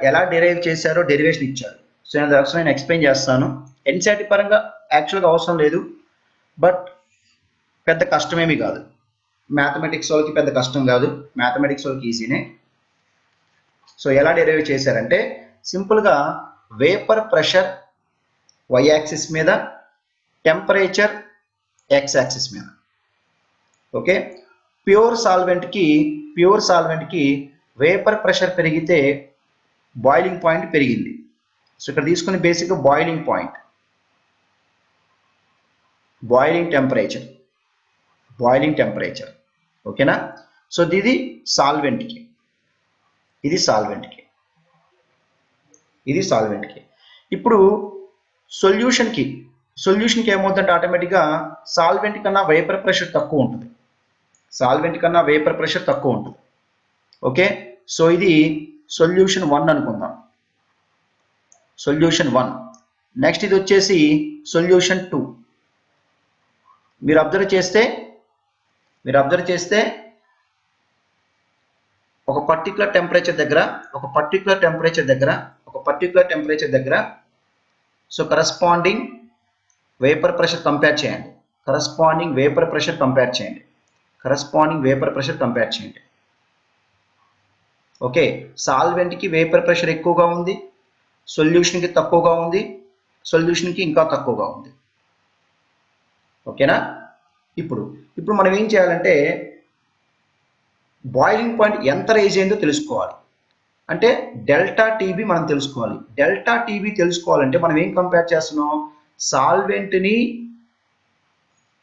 ఎలా డెరైవ్ చేశారో డెరివేషన్ ఇచ్చారు. సో నేను ఎక్స్ప్లెయిన్ చేస్తాను. ఎన్సిఆర్టీ పరంగా యాక్చువల్గా అవసరం లేదు, బట్ పెద్ద కష్టమేమీ కాదు. మ్యాథమెటిక్స్ వాళ్ళకి పెద్ద కష్టం కాదు, మ్యాథమెటిక్స్ వాళ్ళకి ఈజీనే. సో ఎలా డెరైవ్ చేశారంటే సింపుల్గా వేపర్ ప్రెషర్ y యాక్సిస్ మీద, టెంపరేచర్ x యాక్సిస్ మీద. ఓకే, ప్యూర్ సాల్వెంట్కి వేపర్ ప్రెషర్ పెరిగితే బాయిలింగ్ పాయింట్ పెరిగింది. సో ఇక్కడ తీసుకుని బేసిక్గా బాయిలింగ్ పాయింట్, బాయిలింగ్ టెంపరేచర్. ఓకేనా? సో ఇది సాల్వెంట్కి. ఇప్పుడు సొల్యూషన్కి ఏమవుతుందంటే ఆటోమేటిక్గా సాల్వెంట్ కన్నా వేపర్ ప్రెషర్ తక్కువ ఉంటుంది. ఓకే, సో ఇది సొల్యూషన్ 1 అనుకుందాం. సొల్యూషన్ 1. నెక్స్ట్ ఇది వచ్చేసి సొల్యూషన్ 2. మీరు అబ్జర్వ్ చేస్తే ఒక పర్టికులర్ టెంపరేచర్ దగ్గర so corresponding vapour pressure compare చేయండి. ఓకే, సాల్వెంట్కి వేపర్ ప్రెషర్ ఎక్కువగా ఉంది, సొల్యూషన్కి తక్కువగా ఉంది, సొల్యూషన్కి ఇంకా తక్కువగా ఉంది. ఓకేనా? ఇప్పుడు మనం ఏం చేయాలంటే బాయిలింగ్ పాయింట్ ఎంత రైజ్ అయిందో తెలుసుకోవాలి. అంటే డెల్టా టీబీ మనం తెలుసుకోవాలి. డెల్టా టీబీ తెలుసుకోవాలంటే మనం ఏం కంపేర్ చేస్తున్నాం? సాల్వెంట్ని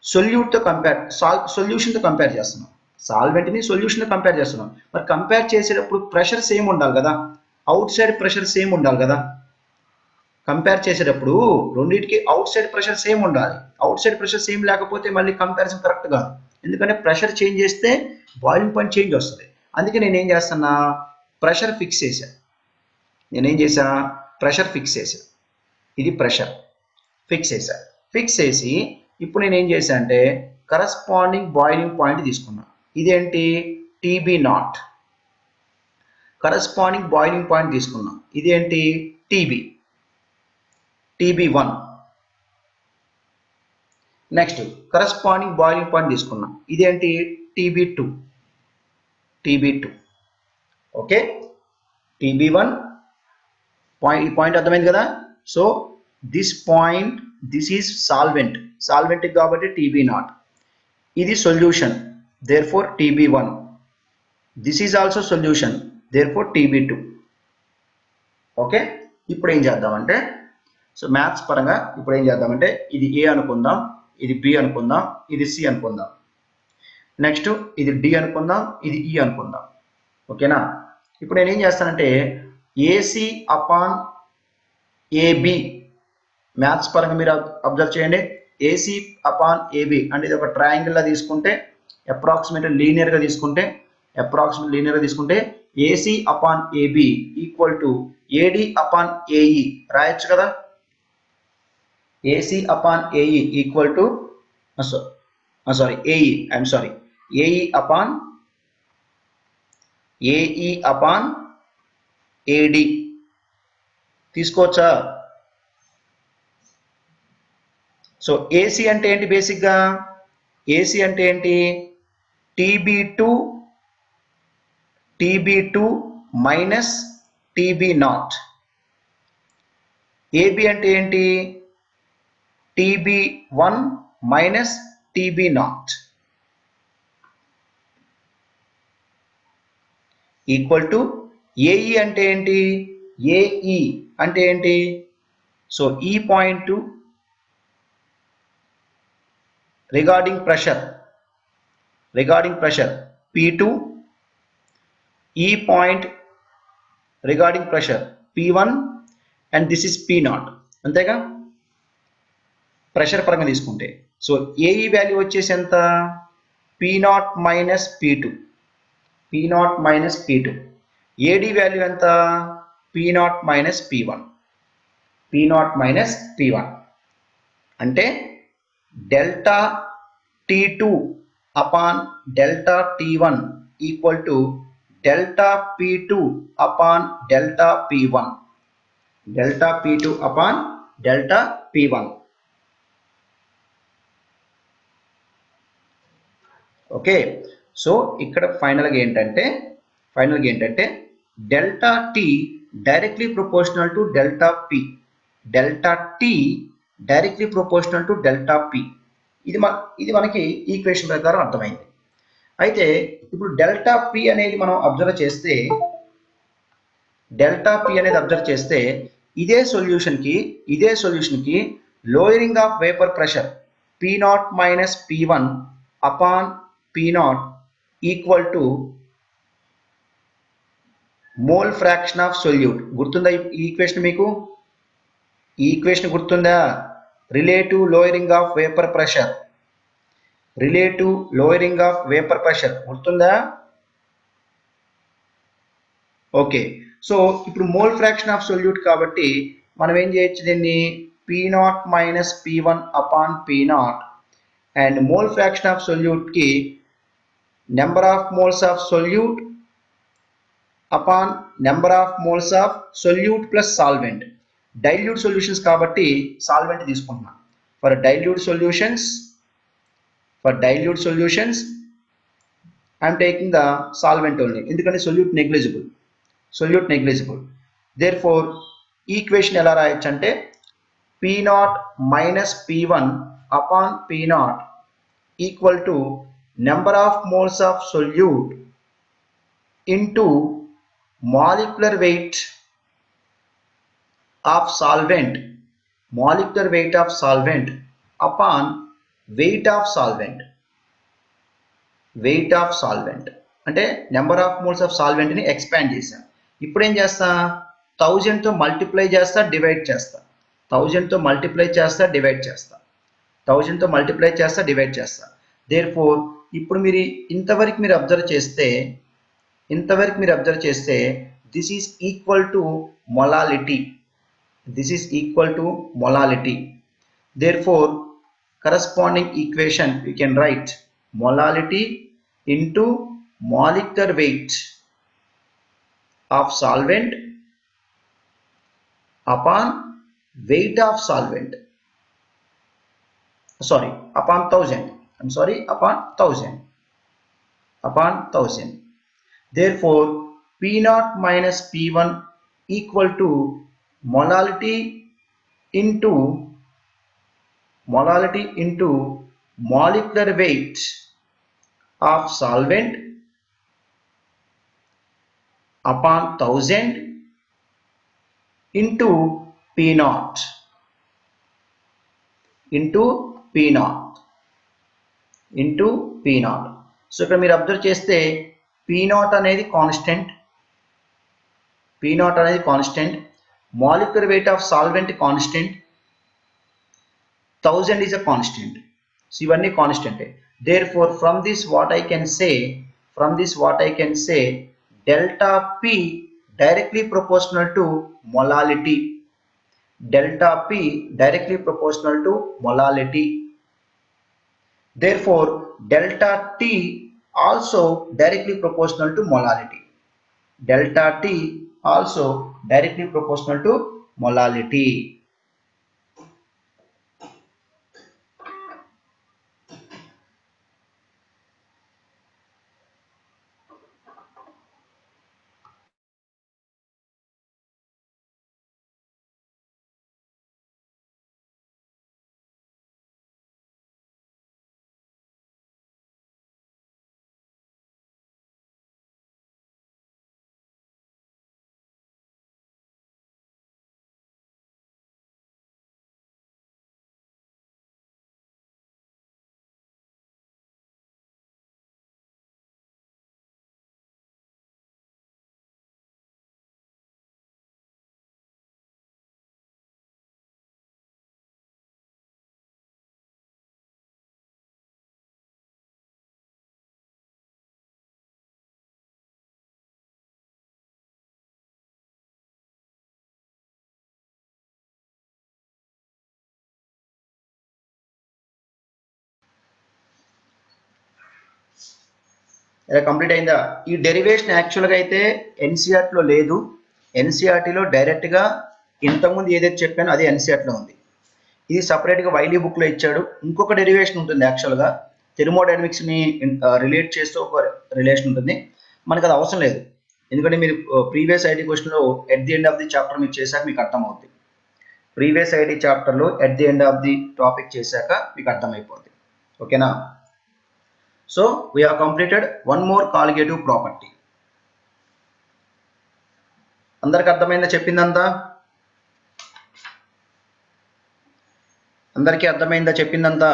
సొల్యూషన్తో కంపేర్ చేస్తున్నాం. మరి కంపేర్ చేసేటప్పుడు ప్రెషర్ సేమ్ ఉండాలి కదా, అవుట్ సైడ్ ప్రెషర్ సేమ్ ఉండాలి కదా. కంపేర్ చేసేటప్పుడు రెండింటికి అవుట్ సైడ్ ప్రెషర్ సేమ్ ఉండాలి. అవుట్ సైడ్ ప్రెషర్ సేమ్ లేకపోతే మళ్ళీ కంపారిజన్ కరెక్ట్ కాదు. ఎందుకంటే ప్రెషర్ చేంజ్ చేస్తే బాయిలింగ్ పాయింట్ చేంజ్ వస్తుంది. అందుకే నేను ఏం చేస్తున్నా, ప్రెషర్ ఫిక్స్ చేశా. నేనేం చేశా, ప్రెషర్ ఫిక్స్ చేశా. ఇది ప్రెషర్ ఫిక్స్ చేశా. ఫిక్స్ చేసి ఇప్పుడు నేను ఏం చేశా అంటే కరస్పాండింగ్ బాయిలింగ్ పాయింట్ తీసుకున్నా. ఇదేంటి, TB naught. Corresponding boiling point తీసుకున్నా. ఇదేంటి, TB one. Next corresponding boiling point తీసుకున్నా. ఇదేంటి, టీబీ2. Okay, TB one point. ఈ పాయింట్ అర్థమైంది కదా. So this point, this is solvent కాబట్టి టీబీ0. ఇది solution, therefore TB one. This is also solution, therefore TB two. Okay, ఇప్పుడు ఏం చేద్దామంటే, సో మ్యాథ్స్ పరంగా ఇప్పుడు ఏం చేద్దామంటే, ఇది ఏ అనుకుందాం, ఇది బి అనుకుందాం, ఇది సి అనుకుందాం, నెక్స్ట్ ఇది డి అనుకుందాం, ఇది ఈ అనుకుందాం. ఓకేనా. ఇప్పుడు నేను ఏం చేస్తానంటే ఏసీ అపాన్ ఏబి, మ్యాథ్స్ పరంగా మీరు అబ్జర్వ్ చేయండి. ఏసీ అపాన్ ఏబి అంటే ఇది ఒక ట్రయాంగిల్లా తీసుకుంటే అప్రాక్సిమేట్ లీనియర్గా తీసుకుంటే AC upon AB equal to AD upon AE రాయొచ్చు కదా. AC upon AE equal to AE upon AD తీసుకోవచ్చా. సో ఏసీ అంటే ఏంటి, బేసిక్గా ఏసీ అంటే ఏంటి, టీబీ2 మైనస్ టీబీ0. ఏబి అంటే ఏంటి, టీబీ1 మైనస్ టీబీ0 ఈక్వల్ టు ఏఈ అంటే ఏంటి, ఏఈ అంటే ఏంటి. సో ఈ పాయింట్ రిగార్డింగ్ ప్రెషర్ P2, ఈ point regarding pressure P1 and this is P0. అంతేగా ప్రెషర్ పరంగా తీసుకుంటే. సో ఏఈ వాల్యూ వచ్చేసి ఎంత, P0 minus P2. AD value ఎంత, P0 మైనస్ P1. అంటే delta T2 upon delta T1 equal to delta P2 upon delta P1. Okay, so ఇక్కడ ఫైనల్గా ఏంటంటే delta T directly proportional to delta P. ఇది మనకి equation ప్రకారం అర్థమైంది. అయితే ఇప్పుడు డెల్టా పి అనేది మనం అబ్జర్వ్ చేస్తే ఇదే సొల్యూషన్కి lowering of vapour pressure P0 minus P1 upon P0 equal to mole fraction of solute. గుర్తుందా ఈ ఈక్వేషన్ మీకు? ఈ ఈక్వేషన్ గుర్తుందా? Relative lowering of vapour pressure గుర్తుందా? ఓకే, సో ఇప్పుడు మోల్ ఫ్రాక్షన్ ఆఫ్ సొల్యూట్ కాబట్టి మనం ఏం చేయొచ్చు, దీన్ని P0 minus P1 upon P0 and mole fraction of సొల్యూట్కి number of moles of solute upon number of moles of solute plus solvent. Dilute solutions కాబట్టి solvent తీసుకుంటున్నాం. For dilute solutions I'm taking the solvent only, ఎందుకంటే solute negligible. Therefore equation ఎలా రాయొచ్చు అంటే P0 minus P1 upon P0 equal to number of moles of solute into molecular weight of solvent upon weight of solvent. అంటే number of moles of సాల్వెంట్ని expand చేశాను. ఇప్పుడు ఏం చేస్తా, 1000తో మల్టిప్లై చేస్తా, డివైడ్ చేస్తా. 1000తో మల్టిప్లై చేస్తా, డివైడ్ చేస్తా. దేర్ ఫోర్ ఇప్పుడు మీరు ఇంతవరకు మీరు అబ్జర్వ్ చేస్తే this is equal to molality. This is equal to molality. Therefore, corresponding equation we can write molality into molecular weight of solvent upon weight of solvent. Sorry, upon 1000. I'm sorry, upon 1000. Upon 1000. Therefore, P0 minus P1 equal to molality into molecular weight of solvent upon 1000 into P0 into P0 into P0. So ఇక్కడ మీరు observe చేస్తే P0 అనేది constant, molecular weight of solvent constant, 1000 is a constant. So ఇవన్నీ కాన్స్టెంటే. Therefore, from this what I can say delta P directly proportional to molality. Delta P directly proportional to molality. Therefore, delta T also directly proportional to molality. Delta T also directly proportional to molality. ఇలా complete అయిందా? ఈ derivation యాక్చువల్గా అయితే ఎన్సీఆర్టీలో లేదు. ఎన్సీఆర్టీలో డైరెక్ట్గా ఇంతకుముందు ఏదైతే చెప్పానో అదే ఎన్సీఆర్టీలో ఉంది. ఇది సపరేట్గా వైలీ బుక్లో ఇచ్చాడు. ఇంకొక డెరివేషన్ ఉంటుంది యాక్చువల్గా, థెర్మోడైనమిక్స్ని రిలేట్ చేస్తూ ఒక రిలేషన్ ఉంటుంది. మనకు అది అవసరం లేదు, ఎందుకంటే మీరు ప్రీవియస్ ఐటీ క్వశ్చన్లో at the end of the chapter మీకు చేశాక మీకు అర్థమవుతుంది. ప్రీవియస్ ఐటీ చాప్టర్లో at the end of the topic చేశాక మీకు అర్థమైపోతుంది. ఓకేనా? So we have completed one more colligative property. అందరికి అర్థమైందా చెప్పిందంతా? అందరికీ అర్థమైందా చెప్పిందంతా?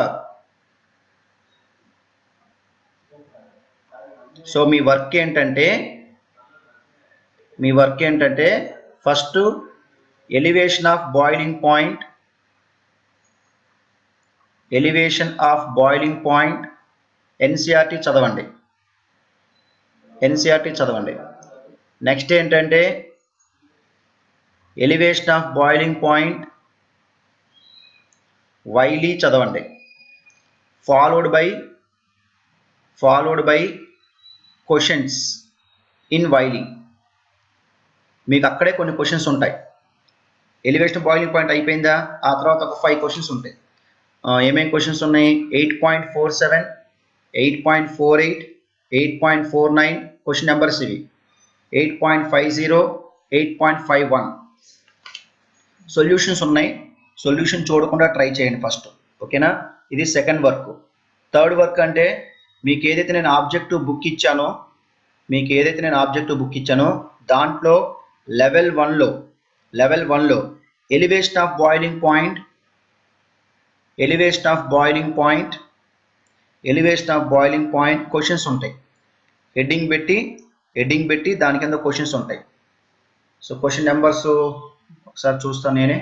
సో మీ వర్క్ ఏంటంటే first elevation of boiling point NCERT చదవండి. నెక్స్ట్ ఏంటంటే elevation of boiling point Wiley చదవండి. Followed by questions in Wiley. మీకు అక్కడే కొన్ని క్వశ్చన్స్ ఉంటాయి. ఎలివేషన్ బాయిలింగ్ పాయింట్ అయిపోయిందా, ఆ తర్వాత ఒక 5 క్వశ్చన్స్ ఉంటాయి. ఏమేమి క్వశ్చన్స్ ఉన్నాయి? 8.47, 8.48, 8.49 క్వశ్చన్ నెంబర్స్ ఇవి. 8.50, 8.51 సొల్యూషన్స్ ఉన్నాయి. సొల్యూషన్ చూడకుండా ట్రై చేయండి ఫస్ట్. ఓకేనా? ఇది సెకండ్ వర్క్. థర్డ్ వర్క్ అంటే మీకు ఏదైతే నేను ఆబ్జెక్టివ్ బుక్ ఇచ్చానో దాంట్లో లెవెల్ 1లో elevation of boiling point questions ఉంటాయి. హెడ్డింగ్ పెట్టి దాని కింద క్వశ్చన్స్ ఉంటాయి. సో క్వశ్చన్ నెంబర్స్ ఒకసారి చూస్తాను నేనే.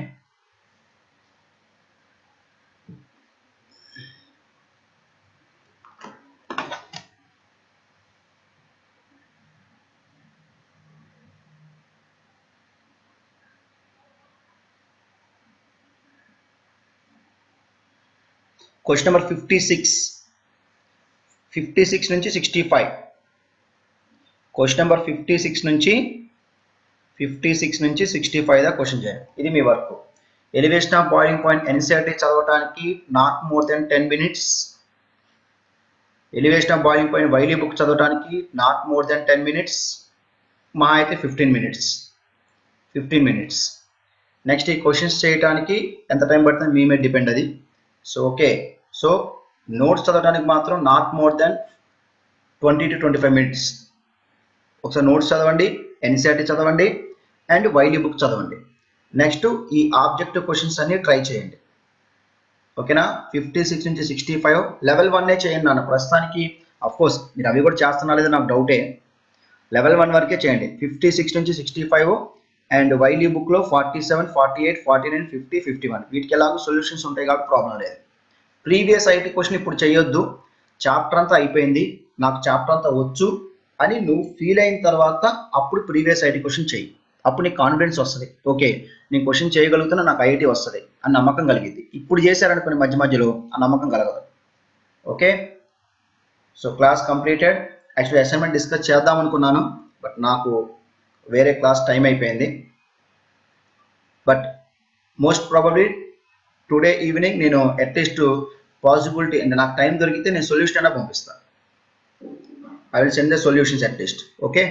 క్వశ్చన్ నెంబర్ 56 నుంచి 65. క్వశ్చన్ నెంబర్ 56 నుంచి 65 దా క్వశ్చన్ చేయండి. ఇది మీ work. Elevation of boiling point NCERT చదవడానికి not more than 10 minutes. Elevation of boiling point Wiley book చదవడానికి నాట్ మోర్ దెన్ 10 మినిట్స్. మా అయితే 15 మినిట్స్. నెక్స్ట్ ఈ క్వశ్చన్స్ చేయడానికి ఎంత టైం పడుతుంది మీ మీద డిపెండ్ అది. సో ఓకే, సో నోట్స్ చదవడానికి మాత్రం not more then 20 to 25 minutes. ఒకసారి నోట్స్ చదవండి, ఎన్సీఆర్టీ చదవండి అండ్ వైలీ బుక్ చదవండి. నెక్స్ట్ ఈ ఆబ్జెక్టివ్ క్వశ్చన్స్ అన్ని ట్రై చేయండి. ఓకేనా? 56 నుంచి 65 లెవెల్ 1 చేయండి నాన్న ప్రస్తుతానికి. అఫ్కోర్స్ మీరు అవి కూడా చేస్తున్నా లేదా నాకు డౌటే. లెవెల్ 1 వరకే చేయండి. 56 నుంచి 65 అండ్ వైలీ బుక్లో 47, 48, 49, 50, 51 వీటికి ఎలాగో సొల్యూషన్స్ ఉంటాయి కాబట్టి ప్రాబ్లం లేదు. ప్రీవియస్ ఐటీ క్వశ్చన్ ఇప్పుడు చేయొద్దు. చాప్టర్ అంతా అయిపోయింది, నాకు చాప్టర్ అంతా వచ్చు అని నువ్వు ఫీల్ అయిన తర్వాత అప్పుడు ప్రీవియస్ ఐటీ క్వశ్చన్ చెయ్యి. అప్పుడు నీకు కాన్ఫిడెన్స్ వస్తుంది. ఓకే, నేను క్వశ్చన్ చేయగలుగుతున్నా, నాకు ఐఐటీ వస్తుంది అని నమ్మకం కలిగింది. ఇప్పుడు చేశారనుకుని మధ్యలో ఆ నమ్మకం కలగదు. Okay, so class completed. Actually assignment discuss చేద్దాం అనుకున్నాను, బట్ నాకు వేరే క్లాస్ టైం అయిపోయింది. But most probably today evening నేను అట్లీస్ట్ పాసిబిలిటీ అంటే నాకు టైం దొరికితే నేను సొల్యూషన్ అయినా పంపిస్తాను. I will send the solutions at least. Okay.